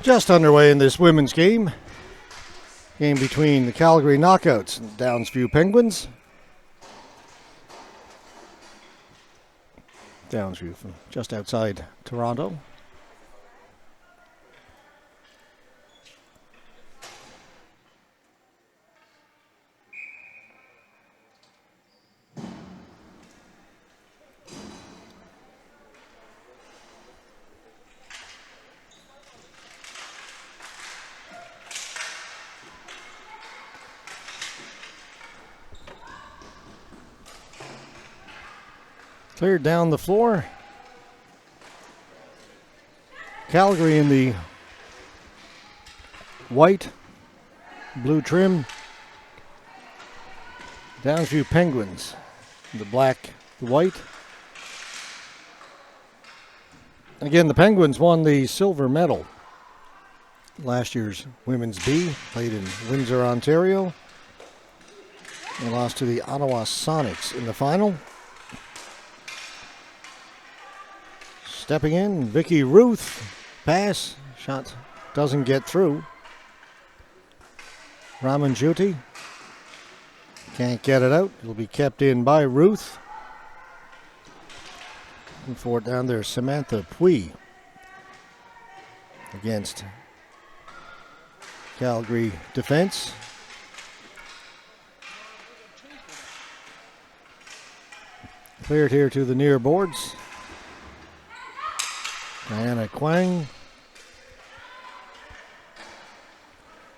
Just underway in this women's game. Game between the Calgary Knockouts and Downsview Penguins. Downsview from just outside Toronto. Cleared down the floor. Calgary in the white, blue trim. Downsview Penguins, the black, the white. Again, the Penguins won the silver medal. Last year's Women's B, played in Windsor, Ontario. They lost to the Ottawa Sonics in the final. Stepping in, Vicky Ruth, pass, shot doesn't get through. Ramanjuti can't get it out. It'll be kept in by Ruth. Looking for it down there, Samantha Pui against Calgary defense. Cleared here to the near boards. Diana Quang.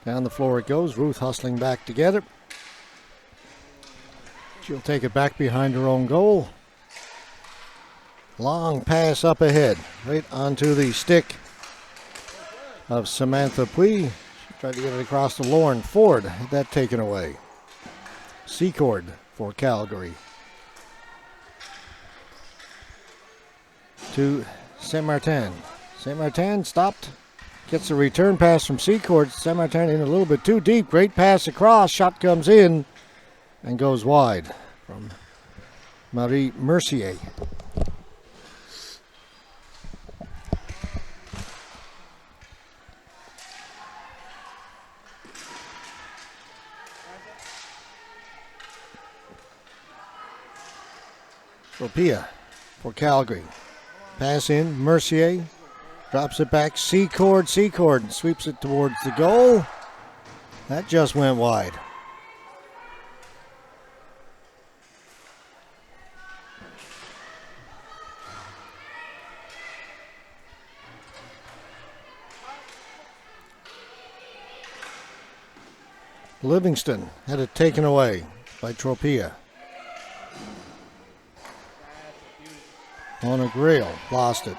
Down the floor it goes. Ruth hustling back to get it. She'll take it back behind her own goal. Long pass up ahead. Right onto the stick of Samantha Pui. She tried to get it across to Lauren Ford. Had that taken away. Secord for Calgary. To Saint Martin. Saint Martin stopped. Gets a return pass from Secord. Saint Martin in a little bit too deep. Great pass across. Shot comes in and goes wide from Marie Mercier. Ropia for Calgary. Pass in, Mercier drops it back, Secord sweeps it towards the goal. That just went wide. Livingston had it taken away by Tropia. On a grail, lost it.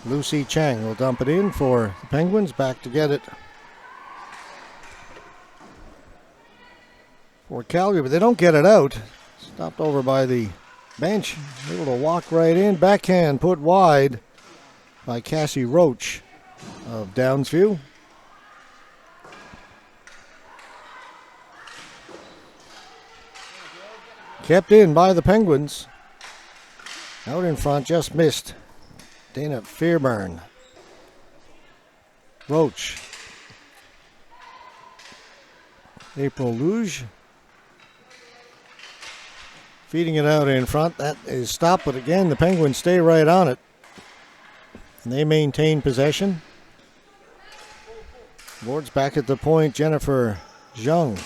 Lucy Chang will dump it in for the Penguins, back to get it for Calgary, but they don't get it out. Stopped over by the bench, able to walk right in, backhand put wide by Cassie Roach of Downsview. Kept in by the Penguins. Out in front, just missed. Dana Fairbairn. Roach. April Luge. Feeding it out in front. That is stopped, but again, the Penguins stay right on it. And they maintain possession. Boards back at the point, Jennifer Zhang.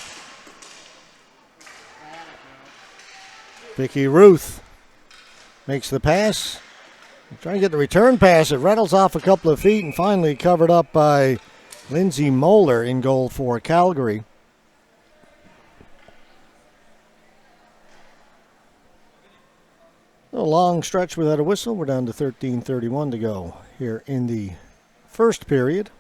Vicky Ruth makes the pass. Trying to get the return pass. It rattles off a couple of feet and finally covered up by Lindsay Moeller in goal for Calgary. A long stretch without a whistle. We're down to 13:31 to go here in the first period.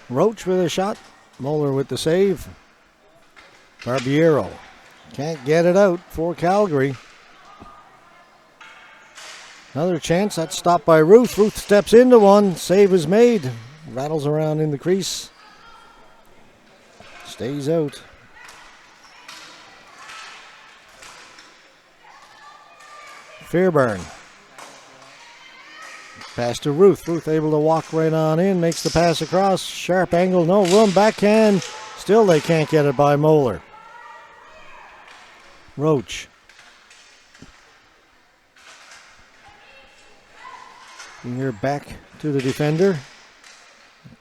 Roach with a shot. Moeller with the save. Barbiero can't get it out for Calgary. Another chance. That's stopped by Ruth. Ruth steps into one. Save is made. Rattles around in the crease. Stays out. Fairbairn. Pass to Ruth. Ruth able to walk right on in. Makes the pass across. Sharp angle. No room. Backhand. Still they can't get it by Moeller. Roach. And here back to the defender.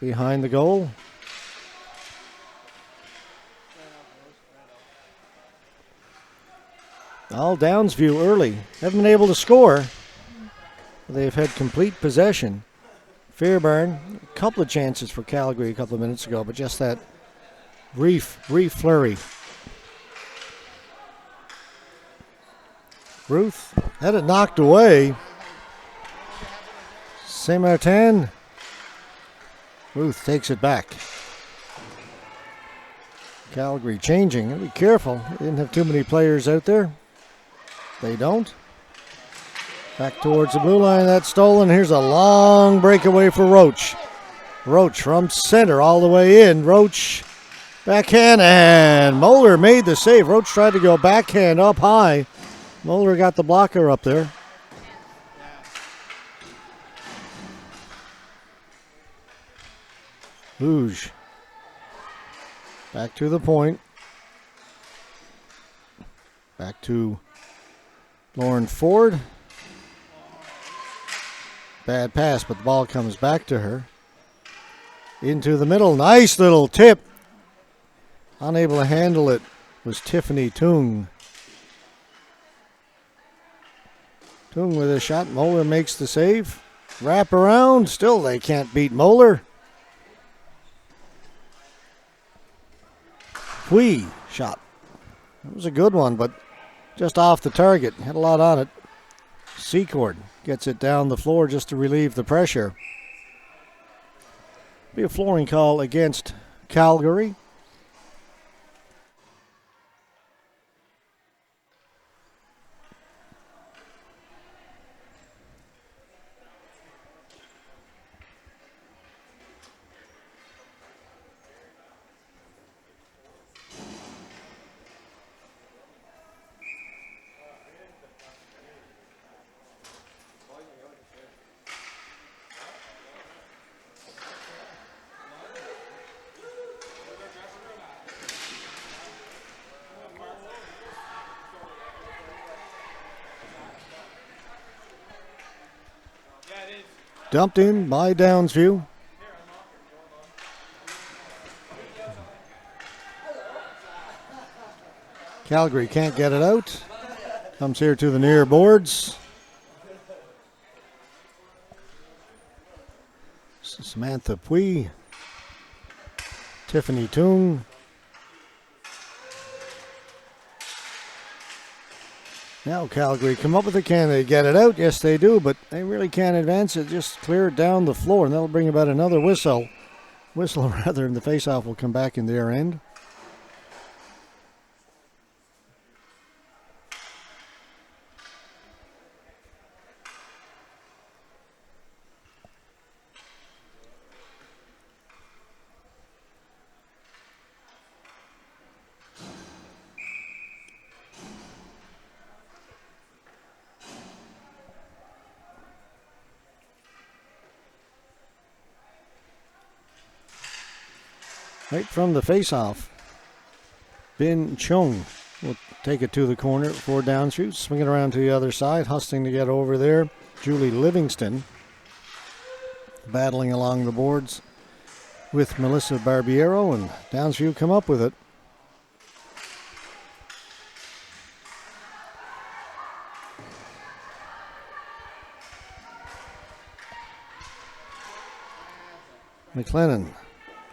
Behind the goal. All Downsview early. Haven't been able to score. They've had complete possession. Fairbairn, a couple of chances for Calgary a couple of minutes ago, but just that brief flurry. Ruth had it knocked away. Saint Martin. Ruth takes it back. Calgary changing. Be careful. They didn't have too many players out there. They don't. Back towards the blue line. That's stolen. Here's a long breakaway for Roach. Roach from center all the way in. Roach backhand, and Moeller made the save. Roach tried to go backhand up high. Moeller got the blocker up there. Luge. Back to the point. Back to Lauren Ford. Bad pass, but the ball comes back to her. Into the middle. Nice little tip. Unable to handle it was Tiffany Tung. Tung with a shot. Moeller makes the save. Wrap around. Still they can't beat Moeller. Hui shot. That was a good one, but just off the target. Had a lot on it. Secord gets it down the floor just to relieve the pressure. Be a flooring call against Calgary. Dumped in by Downsview. Calgary can't get it out. Comes here to the near boards. Samantha Pui. Tiffany Tung. Now Calgary come up with it. Can they get it out? Yes, they do, but they really can't advance it. Just clear it down the floor, and that'll bring about another whistle. Whistle, rather, and the faceoff will come back in their end. Right from the faceoff, Bin Chung will take it to the corner for Downsview. Swing it around to the other side, hustling to get over there. Julie Livingston battling along the boards with Melissa Barbiero, and Downsview come up with it. McLennan.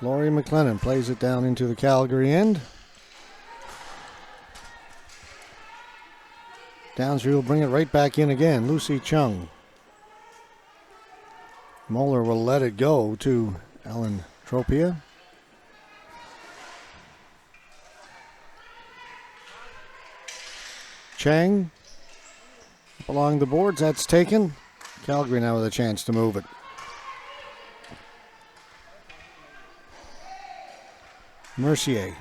Laurie McLennan plays it down into the Calgary end. Downsview will bring it right back in again. Lucy Chung. Moeller will let it go to Ellen Tropia. Chang up along the boards. That's taken. Calgary now with a chance to move it. Mercier.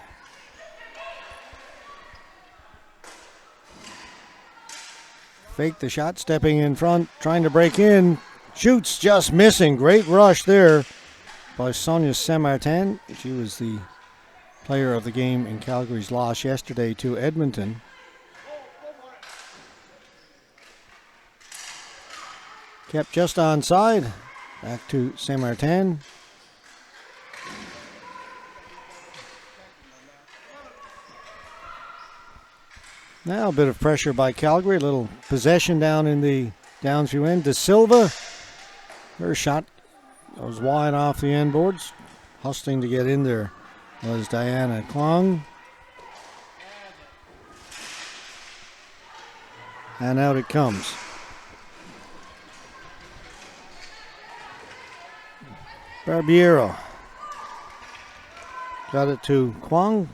Fake the shot, stepping in front, trying to break in. Shoots, just missing. Great rush there by Sonia Saint-Martin. She was the player of the game in Calgary's loss yesterday to Edmonton. Kept just onside. Back to Saint-Martin. Now a bit of pressure by Calgary. A little possession down in the Downsview end. De Silva. Her shot goes wide off the end boards. Hustling to get in there was Diana Kwong. And out it comes. Barbiero. Got it to Kwong.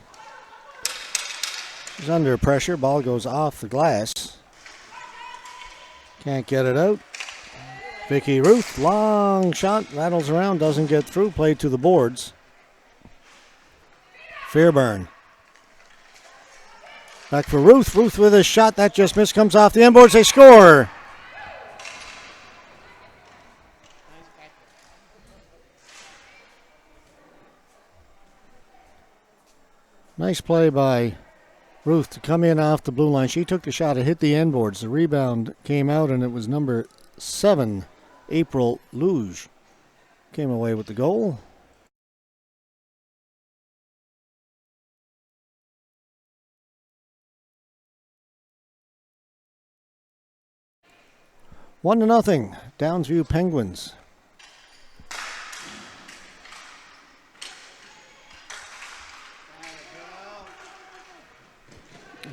He's under pressure. Ball goes off the glass. Can't get it out. Vicky Ruth, long shot, rattles around, doesn't get through. Played to the boards. Fairbairn. Back for Ruth. Ruth with a shot. That just missed. Comes off the end boards. They score. Nice play by Ruth to come in off the blue line. She took the shot. It hit the end boards. The rebound came out, and it was number 7, April Luge. Came away with the goal. One to nothing. Downsview Penguins.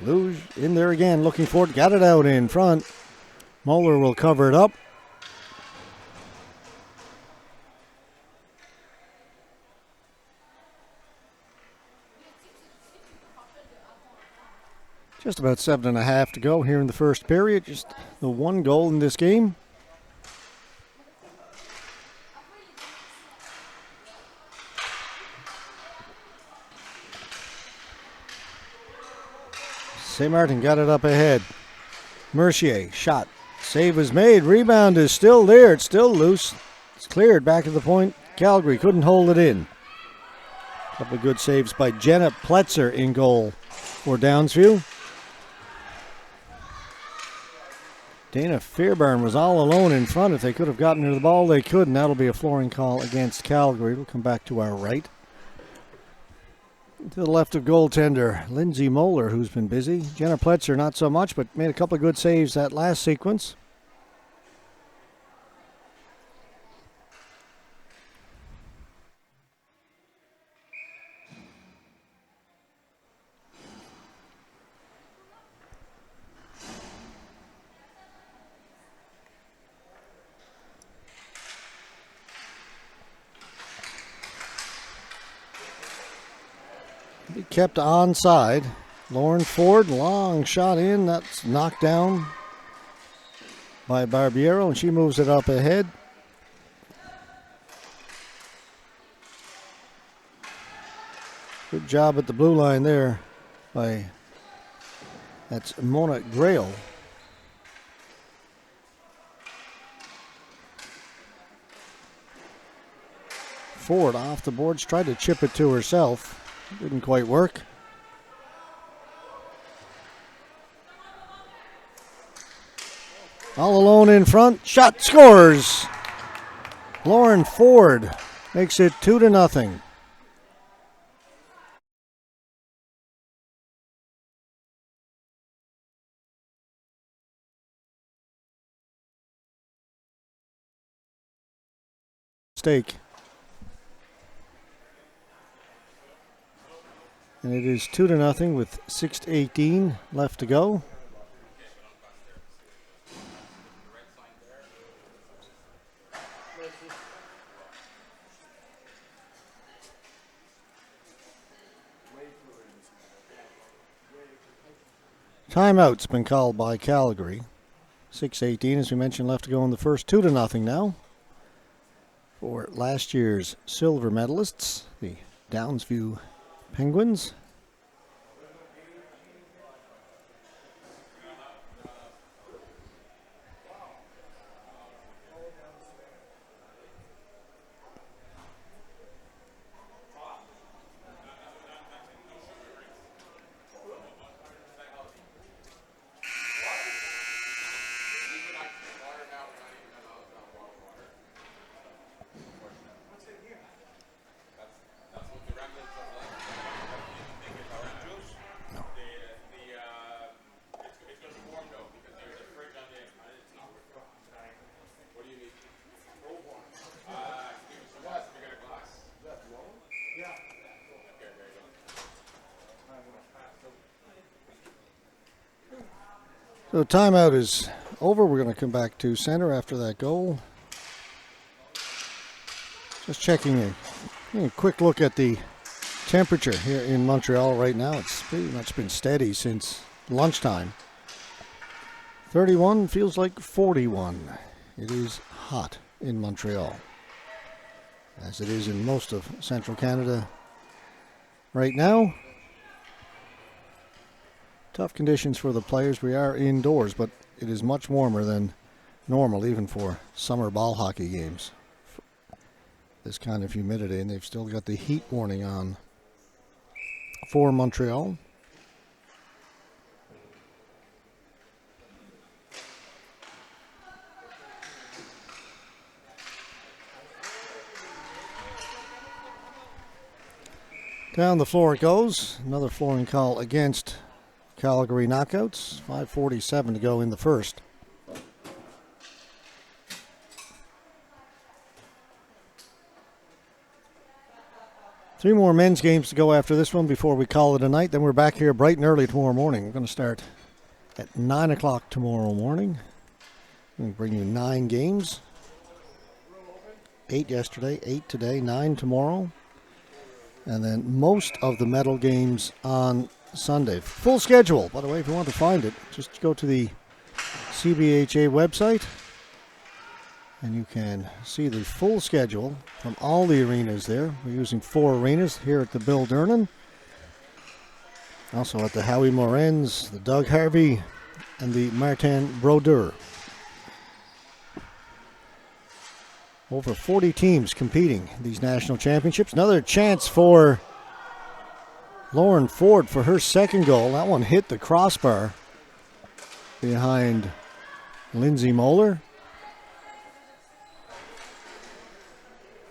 Luge in there again, looking for it. Got it out in front. Moeller will cover it up. Just about 7.5 to go here in the first period. Just the one goal in this game. St. Martin got it up ahead. Mercier, shot. Save was made. Rebound is still there. It's still loose. It's cleared back at the point. Calgary couldn't hold it in. A couple of good saves by Jenna Pletzer in goal for Downsview. Dana Fairbairn was all alone in front. If they could have gotten to the ball, they could, and that'll be a flooring call against Calgary. We'll come back to our right. To the left of goaltender, Lindsay Moeller, who's been busy. Jenna Pletzer, not so much, but made a couple of good saves that last sequence. He kept onside. Lauren Ford, long shot in. That's knocked down by Barbiero, and she moves it up ahead. Good job at the blue line there by, that's Mona Grail. Ford off the boards, tried to chip it to herself. Didn't quite work. All alone in front. Shot, scores. Lauren Ford makes it 2-0. Mistake. And it is 2-0 with 6:18 left to go. Timeout's been called by Calgary. 6:18, as we mentioned, left to go in the first. 2-0 now for last year's silver medalists, the Downsview Penguins. So timeout is over. We're going to come back to center after that goal. Just checking a quick look at the temperature here in Montreal right now. It's pretty much been steady since lunchtime. 31 feels like 41. It is hot in Montreal, as it is in most of central Canada right now. Tough conditions for the players. We are indoors, but it is much warmer than normal, even for summer ball hockey games. This kind of humidity, and they've still got the heat warning on for Montreal. Down the floor it goes. Another flooring call against Calgary Knockouts. 5:47 to go in the first. Three more men's games to go after this one before we call it a night. Then we're back here bright and early tomorrow morning. We're going to start at 9 o'clock tomorrow morning. We're going to bring you 9 games. 8 yesterday, 8 today, 9 tomorrow. And then most of the medal games on Sunday. Full schedule, by the way, if you want to find it, just go to the CBHA website and you can see the full schedule from all the arenas there. We're using 4 arenas here at the Bill Durnan, also at the Howie Morenz, the Doug Harvey, and the Martin Brodeur. Over 40 teams competing in these national championships. Another chance for Lauren Ford for her second goal. That one hit the crossbar behind Lindsay Moeller.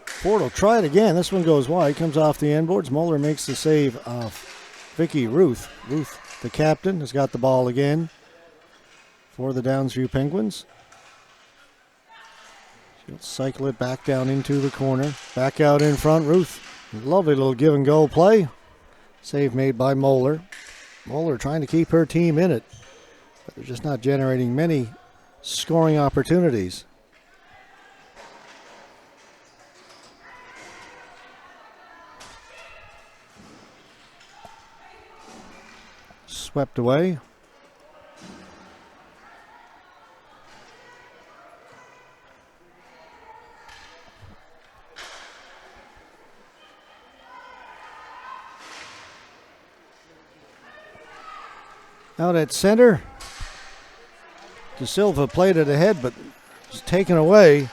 Ford will try it again. This one goes wide. Comes off the end boards. Moeller makes the save off Vicky Ruth. Ruth, the captain, has got the ball again for the Downsview Penguins. She'll cycle it back down into the corner. Back out in front. Ruth, lovely little give and go play. Save made by Moeller. Moeller trying to keep her team in it, but they're just not generating many scoring opportunities. Swept away. Out at center, De Silva played it ahead, but it's taken away.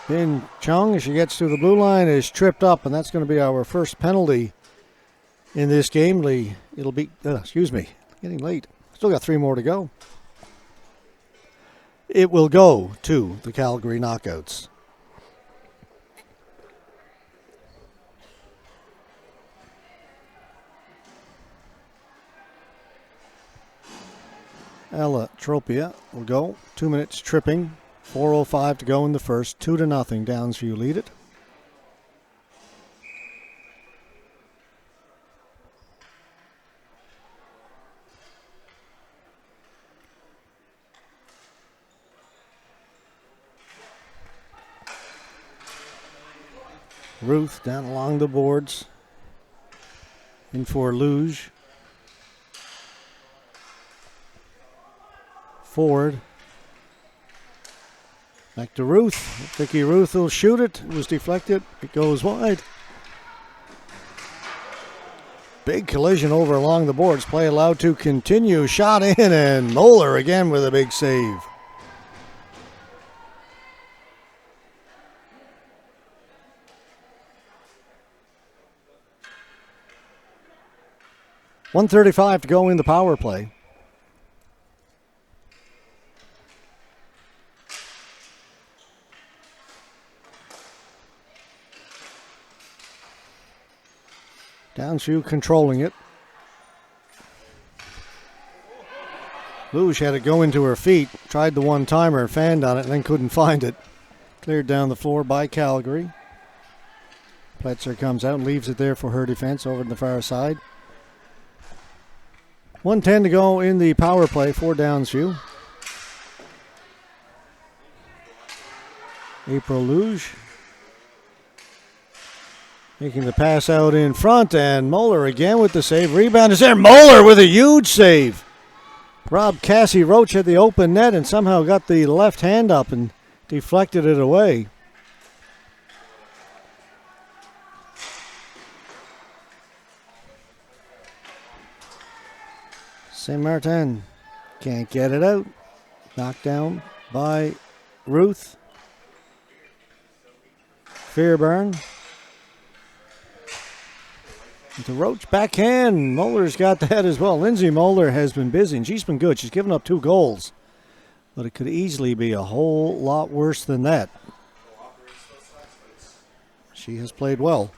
Bin Chung, as she gets to the blue line, is tripped up, and that's going to be our first penalty in this game. It'll be, getting late. Still got 3 more to go. It will go to the Calgary Knockouts. Ella Tropia will go. 2 minutes tripping. 4:05 to go in the first. 2-0. Downsview lead it. Ruth down along the boards. In for Luge. forward. Back to Ruth. Vicky Ruth will shoot it. It was deflected. It goes wide. Big collision over along the boards. Play allowed to continue. Shot in, and Moeller again with a big save. .135 to go in the power play. Downsview controlling it. Luge had it go into her feet. Tried the one-timer, fanned on it, and then couldn't find it. Cleared down the floor by Calgary. Pletzer comes out and leaves it there for her defense over to the far side. 1:10 to go in the power play for Downsview. April Luge making the pass out in front, and Moeller again with the save. Rebound is there. Moeller with a huge save. Rob Cassie Roach had the open net and somehow got the left hand up and deflected it away. St. Martin can't get it out. Knocked down by Ruth. Fairbairn. To Roach, backhand. Moeller's got that as well. Lindsay Moeller has been busy, and she's been good. She's given up 2 goals. But it could easily be a whole lot worse than that. She has played well.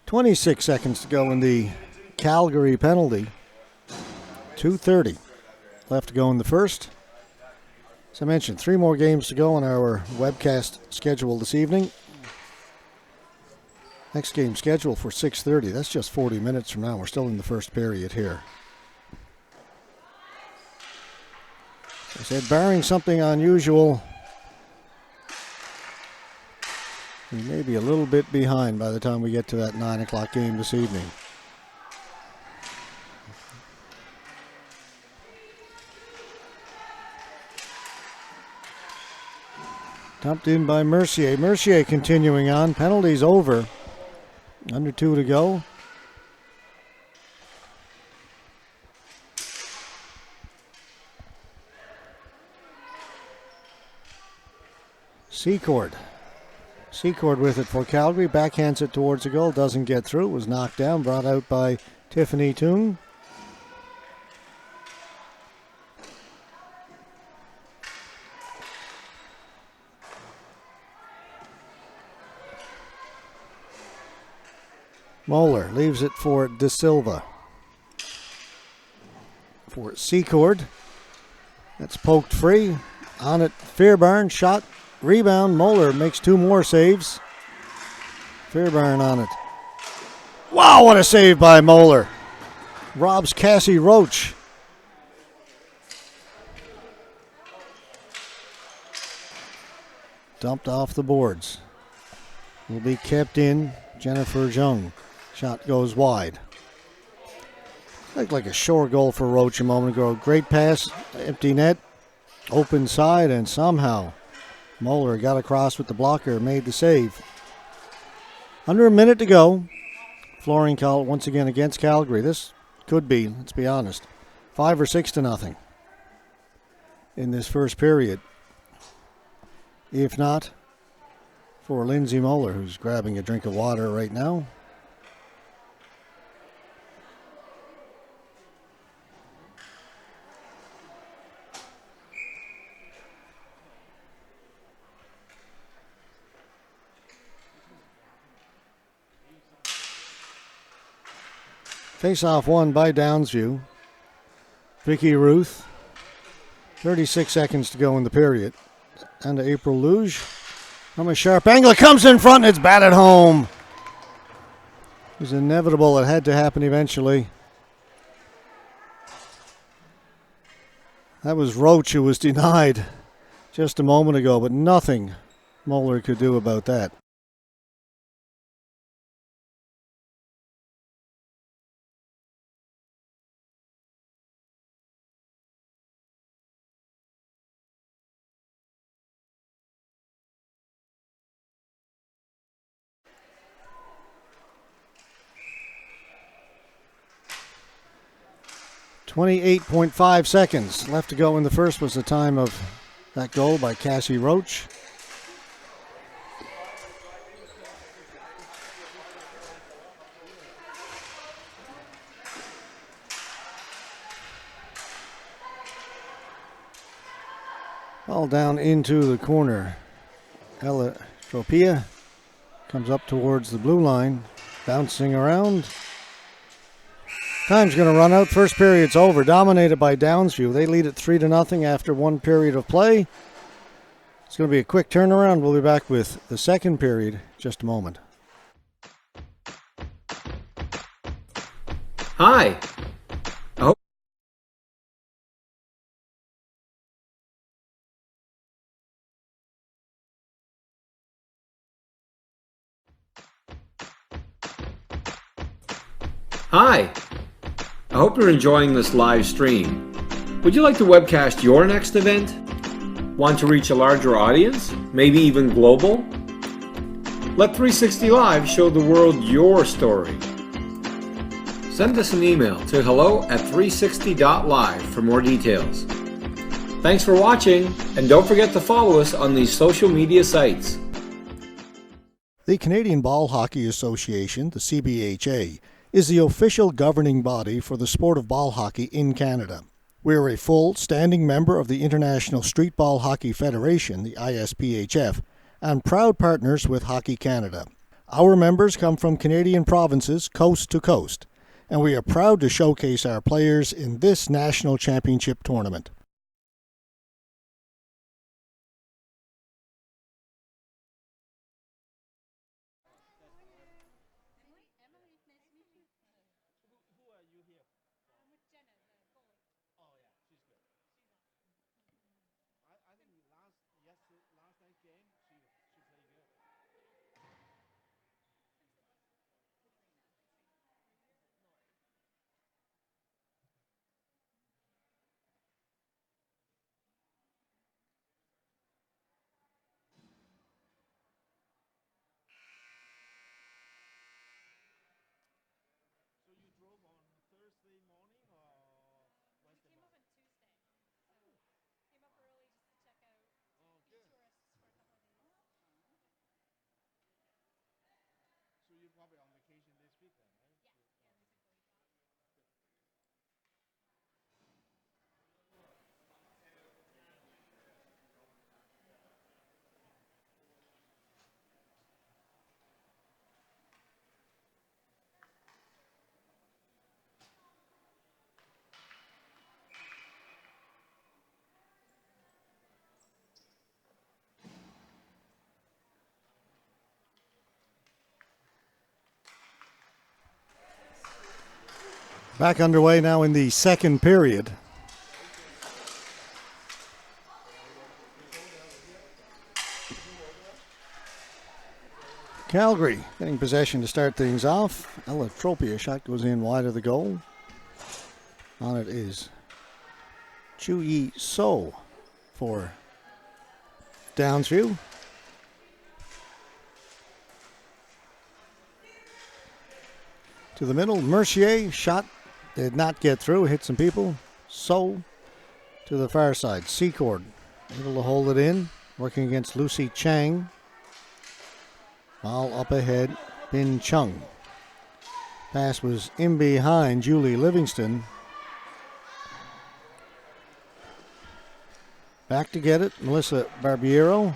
26 seconds to go in the Calgary penalty. 2:30 left to go in the first. As I mentioned, 3 more games to go on our webcast schedule this evening. Next game scheduled for 6:30. That's just 40 minutes from now. We're still in the first period here. As I said, barring something unusual, we may be a little bit behind by the time we get to that 9 o'clock game this evening. Dumped in by Mercier. Mercier continuing on. Penalties over. Under 2 to go. Secord. Secord with it for Calgary. Backhands it towards the goal. Doesn't get through. Was knocked down. Brought out by Tiffany Toon. Moeller leaves it for De Silva. For Secord. That's poked free. On it, Fairbairn. Shot. Rebound. Moeller makes 2 more saves. Fairbairn on it. Wow, what a save by Moeller. Robs Cassie Roach. Dumped off the boards. Will be kept in. Jennifer Jung. Shot goes wide. Looked like a short goal for Roach a moment ago. Great pass, empty net, open side, and somehow Moeller got across with the blocker, made the save. Under a minute to go. Flooring call once again against Calgary. This could be, let's be honest, 5 or 6 to nothing in this first period. If not, for Lindsay Moeller, who's grabbing a drink of water right now. Face-off won by Downsview. Vicky Ruth. 36 seconds to go in the period. And to April Luge. From a sharp angle, it comes in front and it's batted home. It was inevitable. It had to happen eventually. That was Roach who was denied just a moment ago, but nothing Moeller could do about that. 28.5 seconds left to go in the first was the time of that goal by Cassie Roach. Ball down into the corner. Ella Tropia comes up towards the blue line, bouncing around. Time's going to run out. First period's over, dominated by Downsview. They lead it 3-0 after one period of play. It's going to be a quick turnaround. We'll be back with the second period in just a moment. Hi. Hi. I hope you're enjoying this live stream. Would you like to webcast your next event? Want to reach a larger audience? Maybe even global? Let 360 Live show the world your story. Send us an email to hello@360.live for more details. Thanks for watching, and don't forget to follow us on these social media sites. The Canadian Ball Hockey Association, the CBHA, is the official governing body for the sport of ball hockey in Canada. We are a full, standing member of the International Street Ball Hockey Federation, the ISPHF, and proud partners with Hockey Canada. Our members come from Canadian provinces coast to coast, and we are proud to showcase our players in this national championship tournament. Back underway now in the second period. Calgary getting possession to start things off. Ella Tropia shot goes in wide of the goal. On it is Chu Yi So for Downsview. To the middle, Mercier shot did not get through, hit some people. So to the far side, Secord able to hold it in, working against Lucy Chang. Ball up ahead, Bin Chung. Pass was in behind Julie Livingston. Back to get it, Melissa Barbiero.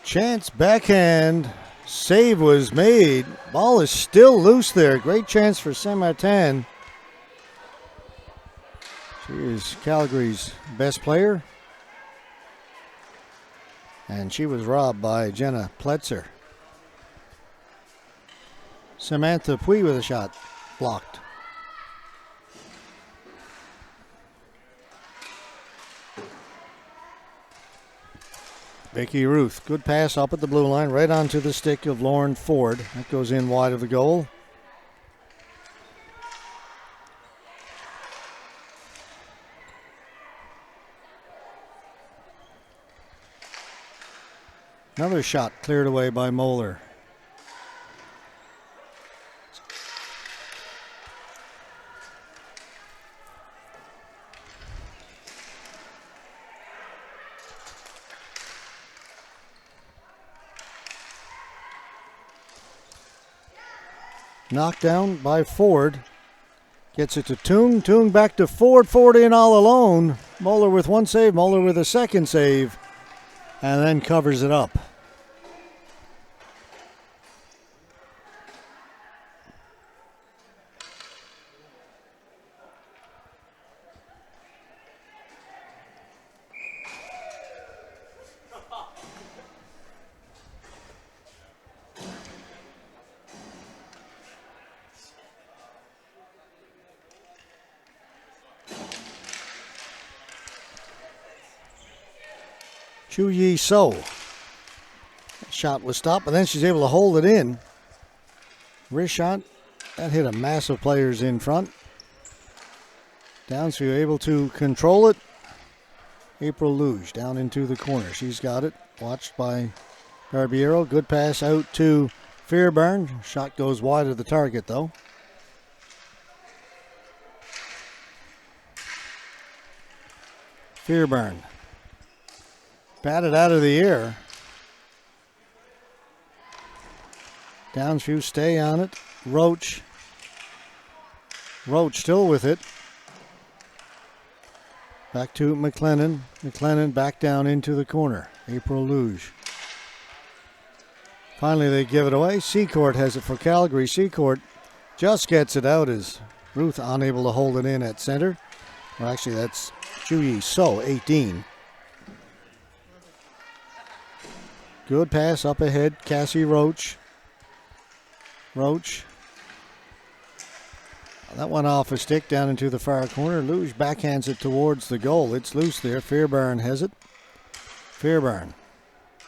Chance backhand. Save was made. Ball is still loose there. Great chance for Saint Martin. She is Calgary's best player. And she was robbed by Jenna Pletzer. Samantha Pui with a shot. Blocked. Vicky Ruth, good pass up at the blue line, right onto the stick of Lauren Ford. That goes in wide of the goal. Another shot cleared away by Moeller. Knocked down by Ford. Gets it to Tung. Tung back to Ford. Ford in all alone. Moeller with one save. Moeller with a second save. And then covers it up. Chu Yi So. Shot was stopped, but then she's able to hold it in. Wrist shot. That hit a mass of players in front. Downsview able to control it. April Luge down into the corner. She's got it. Watched by Barbiero. Good pass out to Fairbairn. Shot goes wide of the target, though. Fairbairn. Batted out of the air. Downsview stay on it. Roach. Roach still with it. Back to McLennan. McLennan back down into the corner. April Luge. Finally they give it away. Seacourt has it for Calgary. Seacourt just gets it out as Ruth unable to hold it in at center. Well, actually that's Chu Yi So, 18. Good pass up ahead. Cassie Roach. Roach. That went off a stick down into the far corner. Luge backhands it towards the goal. It's loose there. Fairbairn has it. Fairbairn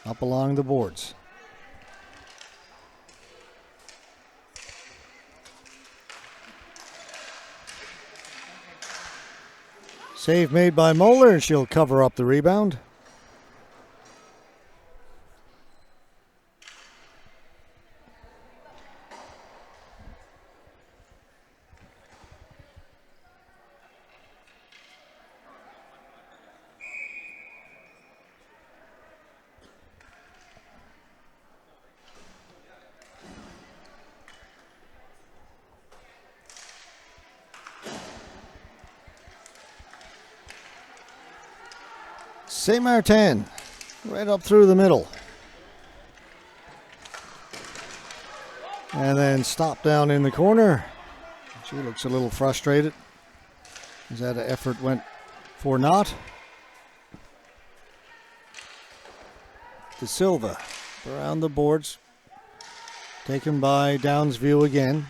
up along the boards. Save made by Moeller, and she'll cover up the rebound. St. Martin, right up through the middle. And then stop down in the corner. She looks a little frustrated as that effort went for naught. De Silva around the boards. Taken by Downsview again.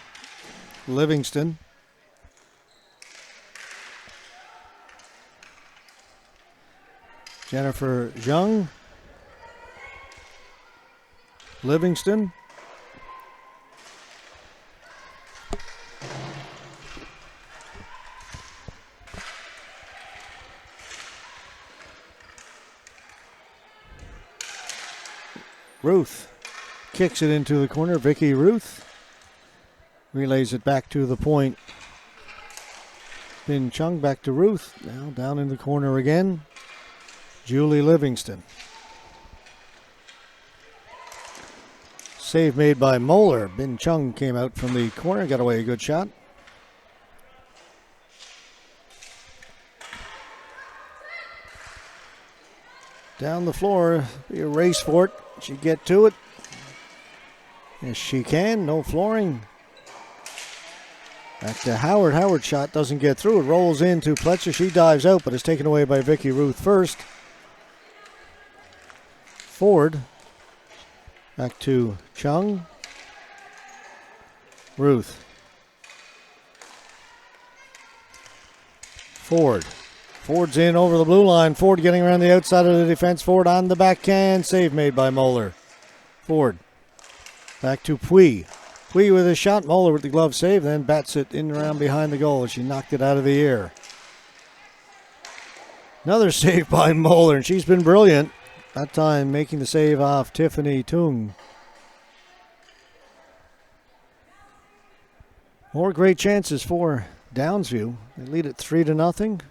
Livingston. Jennifer Jung. Livingston. Ruth kicks it into the corner. Vicky Ruth relays it back to the point. Bin Chung back to Ruth. Now down in the corner again. Julie Livingston. Save made by Moeller. Bin Chung came out from the corner, got away a good shot. Down the floor, be a race for it. She get to it. Yes, she can. No flooring. Back to Howard. Howard shot doesn't get through. It rolls into Pletcher. She dives out, but is taken away by Vicky Ruth first. Ford. Back to Chung. Ruth. Ford. Ford's in over the blue line. Ford getting around the outside of the defense. Ford on the backhand. Save made by Moeller. Ford. Back to Pui. Pui with a shot. Moeller with the glove save. Then bats it in around behind the goal. She knocked it out of the air. Another save by Moeller. And she's been brilliant. That time making the save off Tiffany Tung. More great chances for Downsview. They lead it 3-0.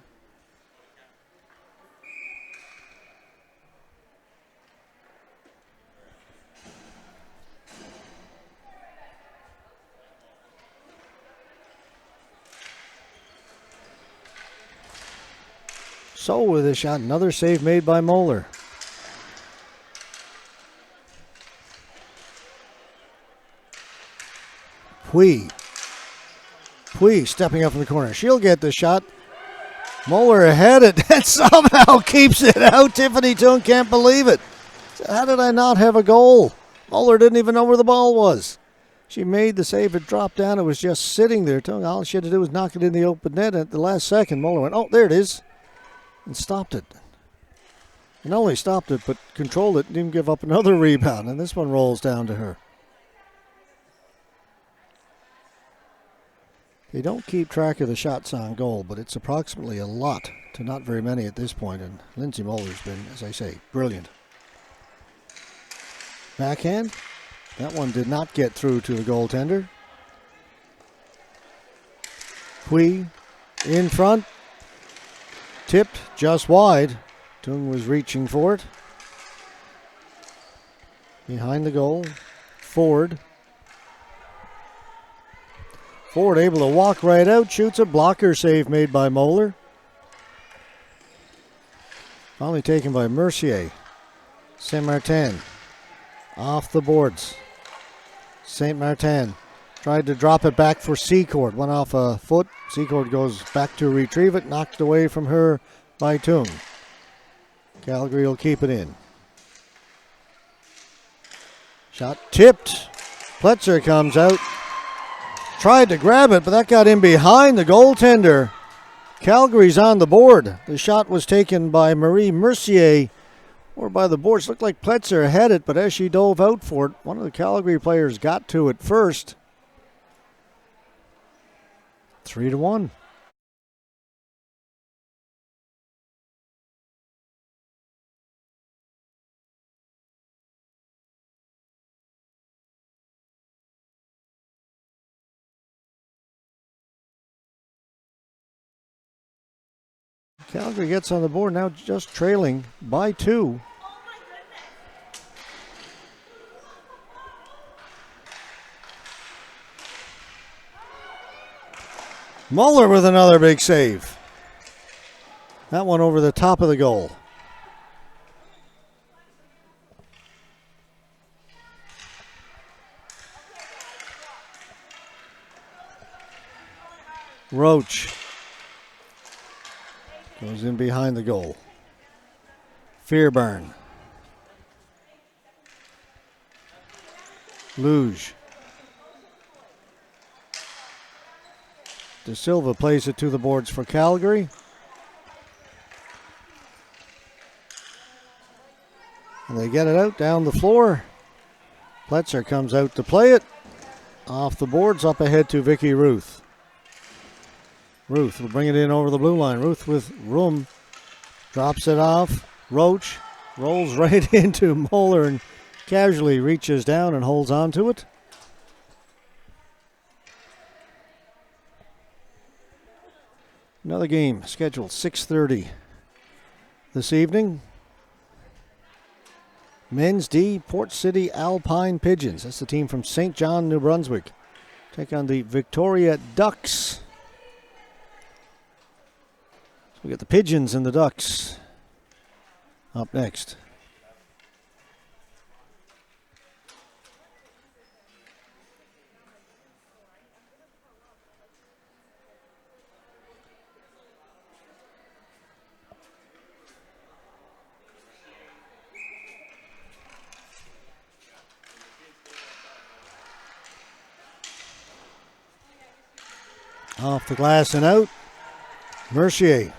So with a shot, another save made by Moeller. Pui stepping up in the corner. She'll get the shot. Moeller ahead it and somehow keeps it out. Tiffany Tung can't believe it. How did I not have a goal? Moeller didn't even know where the ball was. She made the save. It dropped down. It was just sitting there. Tung, all she had to do was knock it in the open net. At the last second, Moeller went, oh, there it is, and stopped it. And not only stopped it, but controlled it and didn't give up another rebound. And this one rolls down to her. They don't keep track of the shots on goal, but it's approximately a lot to not very many at this point. And Lindsay Moeller's been, as I say, brilliant. Backhand. That one did not get through to the goaltender. Pui in front. Tipped just wide. Tung was reaching for it. Behind the goal. Ford. Ford able to walk right out. Shoots a blocker save made by Moeller. Finally taken by Mercier. Saint Martin. Off the boards. Saint Martin tried to drop it back for Secord. Went off a foot. Secord goes back to retrieve it. Knocked away from her by Tung. Calgary will keep it in. Shot tipped. Pletzer comes out. Tried to grab it, but that got in behind the goaltender. Calgary's on the board. The shot was taken by Marie Mercier. Or by the boards. Looked like Pletzer had it, but as she dove out for it, one of the Calgary players got to it first. 3-1. Calgary gets on the board now, just trailing by 2. Moeller with another big save. That one over the top of the goal. Roach goes in behind the goal. Fairbairn. Luge. De Silva plays it to the boards for Calgary. And they get it out down the floor. Pletzer comes out to play it. Off the boards, up ahead to Vicky Ruth. Ruth will bring it in over the blue line. Ruth with room. Drops it off. Roach rolls right into Moeller and casually reaches down and holds on to it. Another game scheduled 6:30 this evening. Men's D, Port City Alpine Pigeons. That's the team from St. John, New Brunswick. Take on the Victoria Ducks. So we got the Pigeons and the Ducks up next. Off the glass and out. Mercier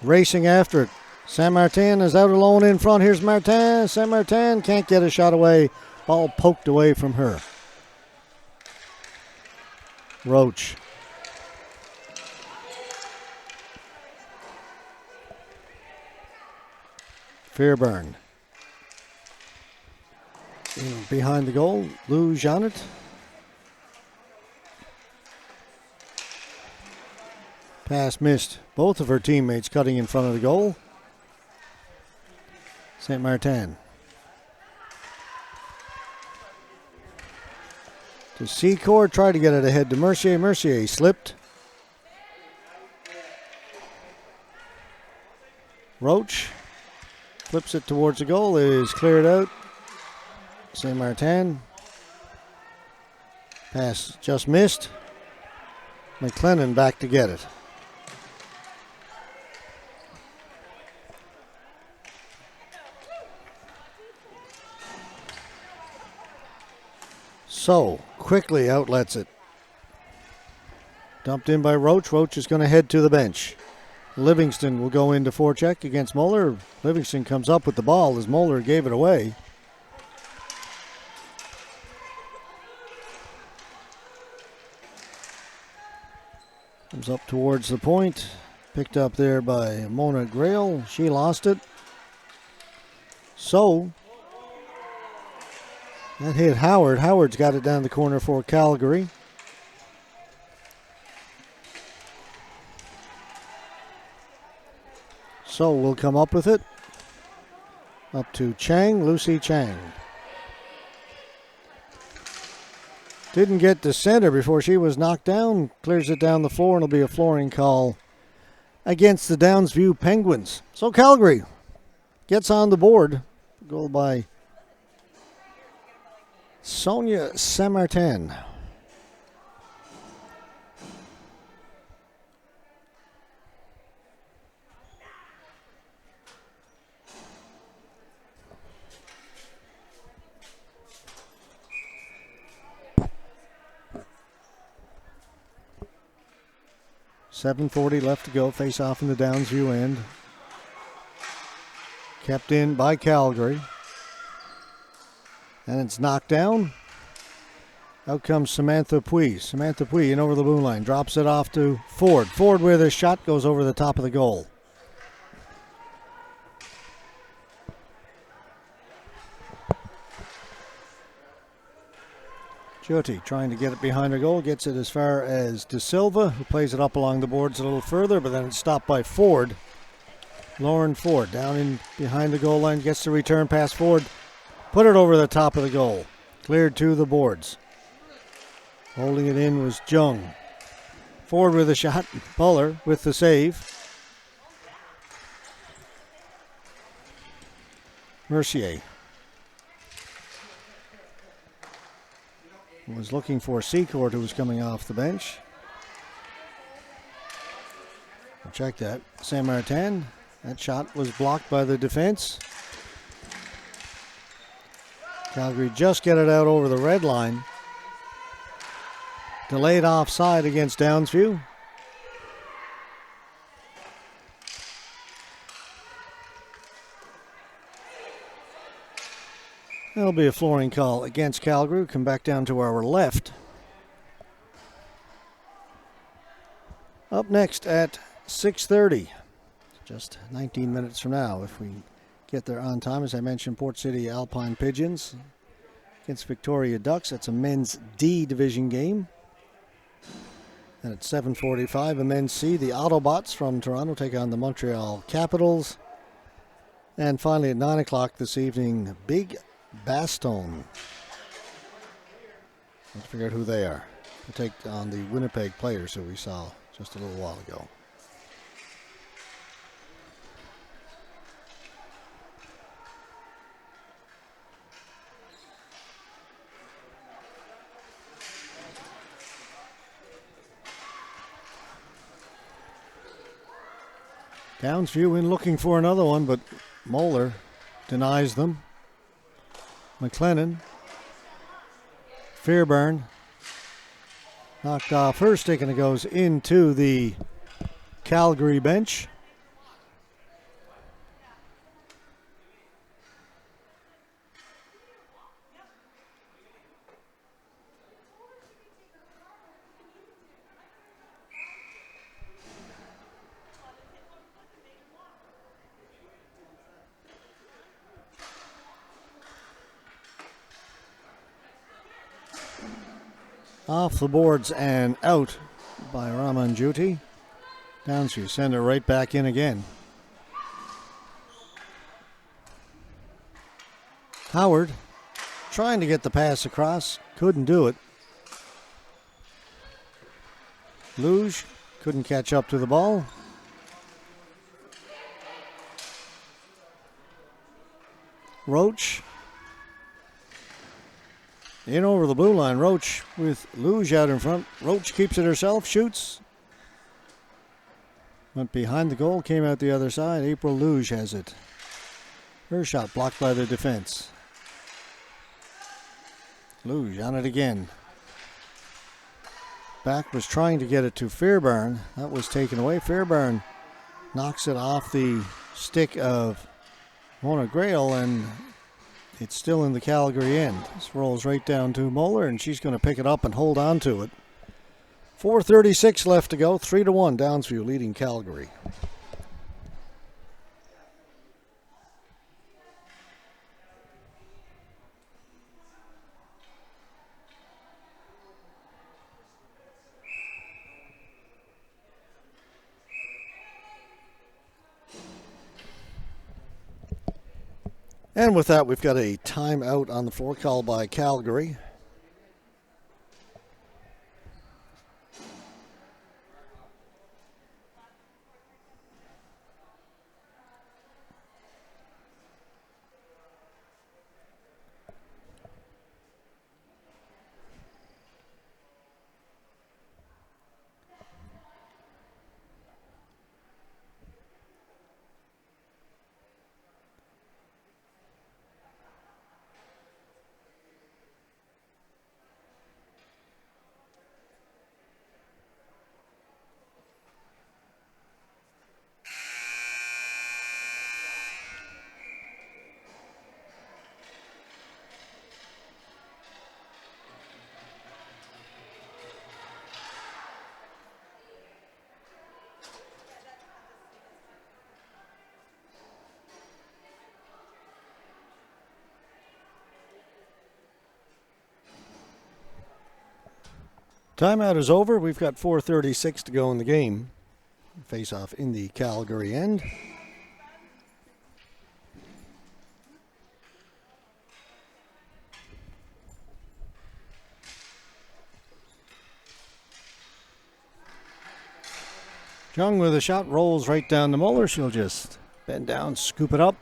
racing after it. Saint Martin is out alone in front. Here's Martin. Saint Martin can't get a shot away. Ball poked away from her. Roach. Fairbairn. Behind the goal, Lou Janet. Pass missed. Both of her teammates cutting in front of the goal. Saint Martin. To Secord, tried to get it ahead to Mercier. Mercier slipped. Roach flips it towards the goal, is cleared out. St. Martin. Pass just missed. McLennan back to get it. So, quickly outlets it. Dumped in by Roach. Roach is going to head to the bench. Livingston will go into forecheck against Moeller. Livingston comes up with the ball as Moeller gave it away. Comes up towards the point. Picked up there by Mona Grail. She lost it. So, that hit Howard. Howard's got it down the corner for Calgary. So we'll come up with it. Up to Chang, Lucy Chang. Didn't get to center before she was knocked down. Clears it down the floor and it'll be a flooring call against the Downsview Penguins. So Calgary gets on the board. Goal by Sonia Saint-Martin. .7:40 left to go. Face off in the Downsview end. Kept in by Calgary. And it's knocked down. Out comes Samantha Pui. Samantha Pui in over the blue line. Drops it off to Ford. Ford with a shot goes over the top of the goal. Jyoti trying to get it behind her goal. Gets it as far as De Silva, who plays it up along the boards a little further, but then it's stopped by Ford. Lauren Ford down in behind the goal line. Gets the return pass Ford. Put it over the top of the goal. Cleared to the boards. Holding it in was Jung. Ford with a shot. Buller with the save. Mercier was looking for Secord, who was coming off the bench. We'll check that. Saint Martin. That shot was blocked by the defense. Calgary just get it out over the red line. Delayed offside against Downsview. That'll be a flooring call against Calgary. We'll come back down to our left. Up next at 6:30. Just 19 minutes from now, if we get there on time. As I mentioned, Port City Alpine Pigeons against Victoria Ducks. That's a men's D division game. And at 7:45, a men's C, the Autobots from Toronto take on the Montreal Capitals. And finally at 9 o'clock this evening, Big Bastogne. Let's figure out who they are. We'll take on the Winnipeg Players who we saw just a little while ago. Downsview in looking for another one, but Moeller denies them. McLennan. Fairburn. Knocked off her stick and it goes into the Calgary bench. Off the boards and out by Raman Jyoti. Downsview send it right back in again. Howard trying to get the pass across. Couldn't do it. Luge couldn't catch up to the ball. Roach in over the blue line. Roach with Luge out in front. Roach keeps it herself, shoots. Went behind the goal, came out the other side. April Luge has it. Her shot blocked by the defense. Luge on it again. Back was trying to get it to Fairbairn. That was taken away. Fairbairn knocks it off the stick of Mona Grail, and it's still in the Calgary end. This rolls right down to Moeller, and she's going to pick it up and hold on to it. 4:36 left to go. 3-1 Downsview leading Calgary. And with that, we've got a timeout on the floor called by Calgary. Timeout is over. We've got 4:36 to go in the game. Face off in the Calgary end. Jung with a shot, rolls right down to Moeller. She'll just bend down, scoop it up.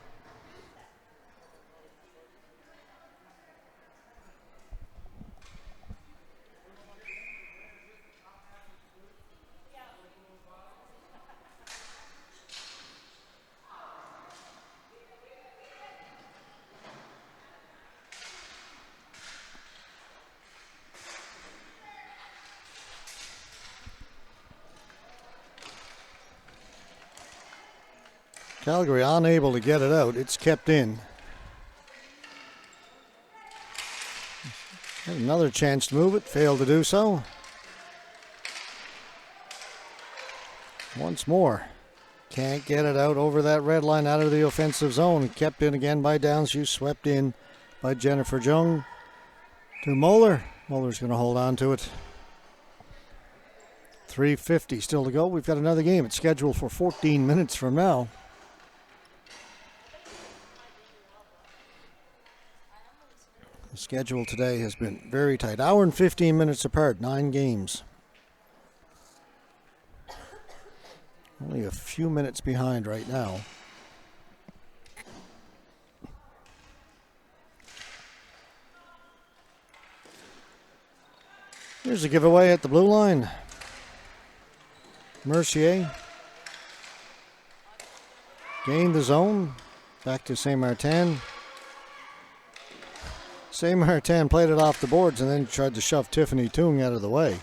Calgary unable to get it out. It's kept in. Had another chance to move it. Failed to do so. Once more. Can't get it out over that red line out of the offensive zone. Kept in again by Downsview. Swept in by Jennifer Jung to Moeller. Moeller's going to hold on to it. 3:50 still to go. We've got another game. It's scheduled for 14 minutes from now. The schedule today has been very tight. Hour and 15 minutes apart, 9 games. Only a few minutes behind right now. Here's a giveaway at the blue line. Mercier gained the zone. Back to St. Martin. St. Martin played it off the boards and then tried to shove Tiffany Tung out of the way.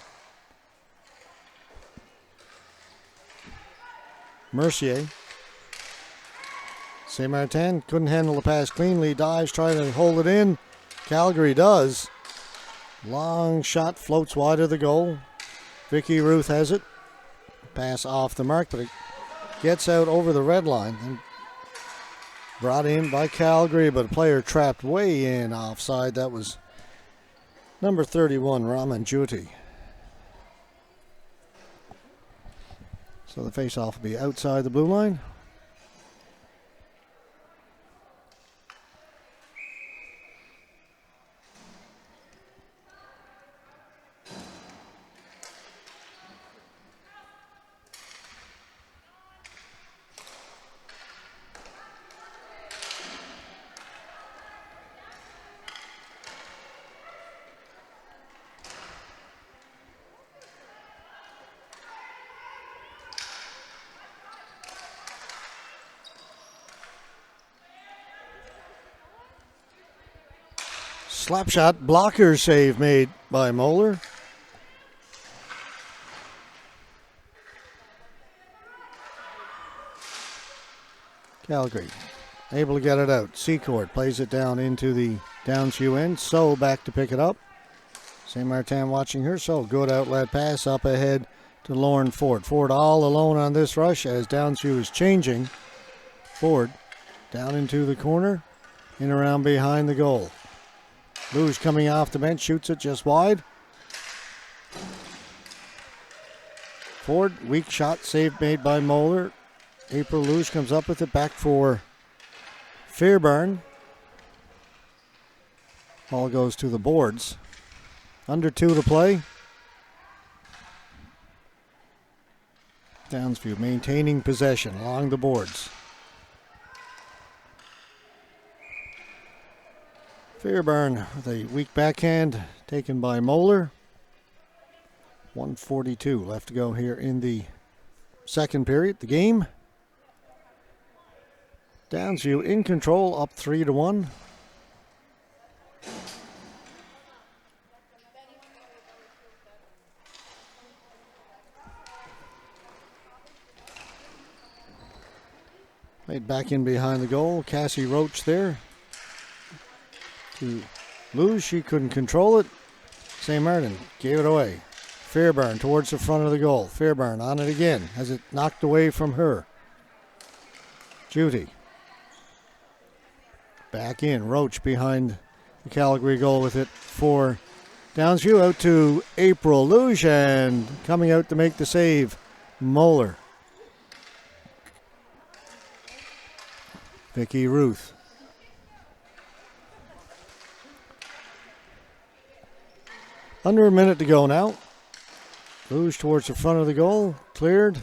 Mercier. St. Martin couldn't handle the pass cleanly. Dives, trying to hold it in. Calgary does. Long shot, floats wide of the goal. Vicky Ruth has it. Pass off the mark, but it gets out over the red line. And brought in by Calgary, but a player trapped way in offside. That was number 31, Raman Jyoti. So the face-off will be outside the blue line. Slap shot blocker save made by Moeller. Calgary able to get it out. Secourt plays it down into the Downsview end. So back to pick it up. St. Martin watching her. So good outlet pass up ahead to Lauren Ford. Ford all alone on this rush as Downsview is changing. Ford down into the corner. In around behind the goal. Luge coming off the bench. Shoots it just wide. Ford. Weak shot. Save made by Moeller. April Luge comes up with it. Back for Fairbairn. Ball goes to the boards. Under 2 to play. Downsview maintaining possession along the boards. Fairbairn with a weak backhand taken by Moeller. 1:42 left to go here in the second period. The game. Downsview in control, up 3-1. Played back in behind the goal. Cassie Roach there. To Luge, she couldn't control it. St. Martin gave it away. Fairbairn towards the front of the goal. Fairbairn on it again. Has it knocked away from her. Judy. Back in. Roach behind the Calgary goal with it for Downsview. Out to April Luge, and coming out to make the save, Moeller. Vicky Ruth. Under a minute to go now. Luge towards the front of the goal. Cleared.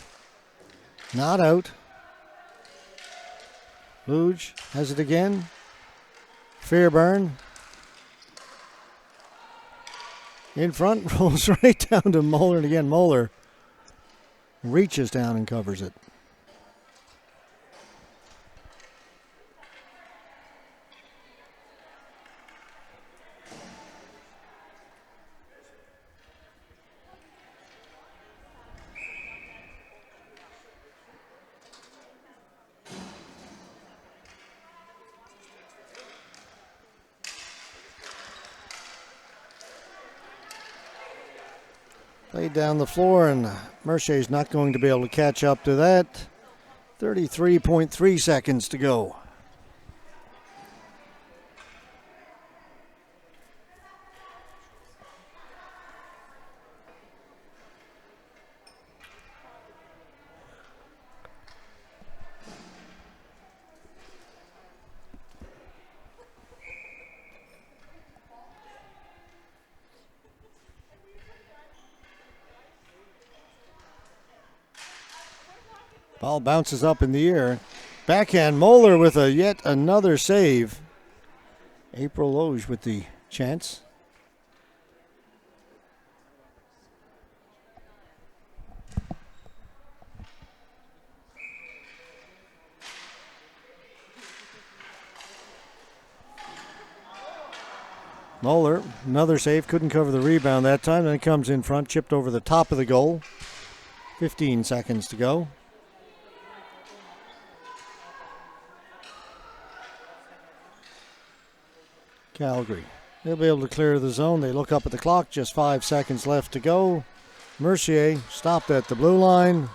Not out. Luge has it again. Fairbairn. In front. Rolls right down to Moeller. And again, Moeller reaches down and covers it. Played down the floor, and Mercier's not going to be able to catch up to that. 33.3 seconds to go. Ball bounces up in the air. Backhand, Moeller with a yet another save. April Loge with the chance. Moeller, another save, couldn't cover the rebound that time. Then it comes in front, chipped over the top of the goal. 15 seconds to go. Calgary. They'll be able to clear the zone. They look up at the clock, just 5 seconds left to go. Mercier stopped at the blue line.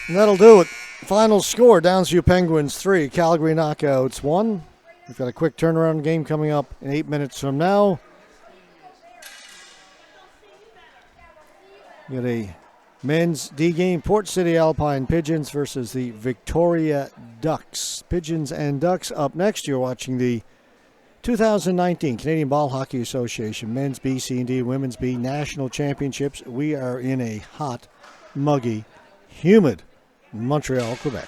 And that'll do it. Final score, Downsview Penguins 3, Calgary Knockouts 1. We've got a quick turnaround game coming up in 8 minutes from now. We got a men's D game, Port City Alpine Pigeons versus the Victoria Ducks. Pigeons and Ducks up next. You're watching the 2019 Canadian Ball Hockey Association Men's B, C, and D, Women's B National Championships. We are in a hot, muggy, humid Montreal, Quebec.